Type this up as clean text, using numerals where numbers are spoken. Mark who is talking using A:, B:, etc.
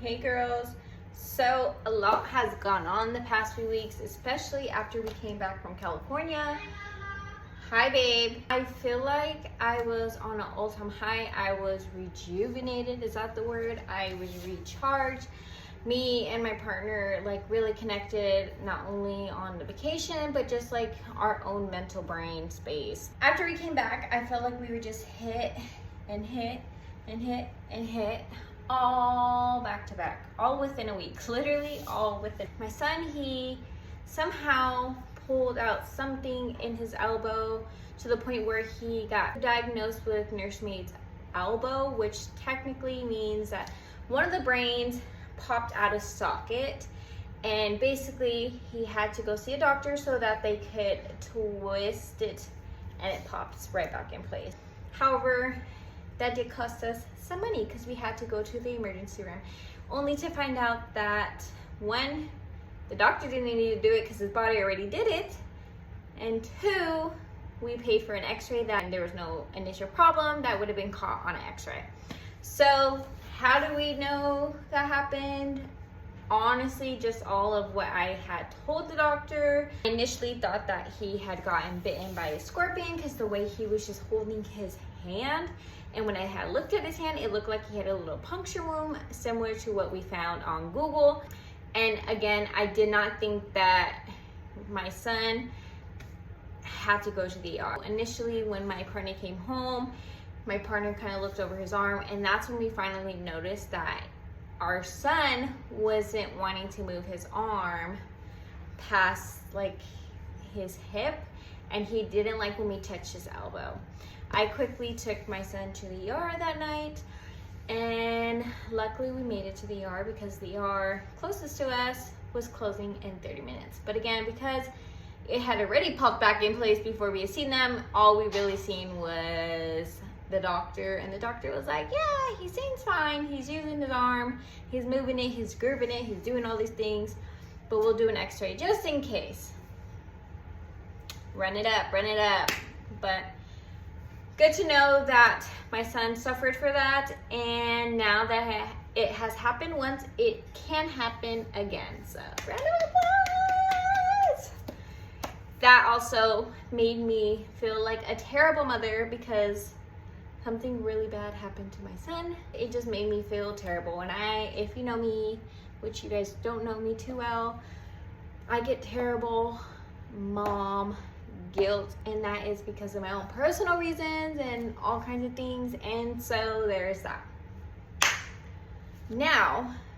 A: Hey girls, so a lot has gone on the past few weeks, especially after we came back from California. Hi babe. I feel like I was on an all-time high. I was rejuvenated, is that the word? I was recharged. Me and my partner like really connected, not only on the vacation, but just like our own mental brain space. After we came back, I felt like we were just hit and hit and hit and hit all back to back, all within a week, literally all within. My son, he somehow pulled out something in his elbow to the point where he got diagnosed with nursemaid's elbow, which technically means that one of the brains popped out of socket, and basically he had to go see a doctor so that they could twist it and it pops right back in place. However, that did cost us some money because we had to go to the emergency room, only to find out that one, the doctor didn't need to do it because his body already did it, and two, we paid for an x-ray that there was no initial problem that would have been caught on an x-ray. So how do we know that happened? Honestly, just all of what I had told the doctor. I initially thought that he had gotten bitten by a scorpion because the way he was just holding his hand, and when I had looked at his hand, it looked like he had a little puncture wound similar to what we found on Google. And again, I did not think that my son had to go to the ER. Initially, when my partner came home, my partner kind of looked over his arm, and that's when we finally noticed that our son wasn't wanting to move his arm past like his hip, and he didn't like when we touched his elbow. I quickly took my son to the ER that night, and luckily we made it to the ER because the ER closest to us was closing in 30 minutes. But again, because it had already popped back in place before we had seen them, all we really seen was the doctor, and the doctor was like, yeah, he seems fine. He's using his arm, he's moving it, he's grooving it, he's doing all these things, but we'll do an x-ray just in case. Run it up. But good to know that my son suffered for that, and now that it has happened once, it can happen again. So round of applause. That also made me feel like a terrible mother because something really bad happened to my son. It just made me feel terrible. And if you know me, which you guys don't know me too well, I get terrible mom guilt, and that is because of my own personal reasons and all kinds of things. And so there's that. Now,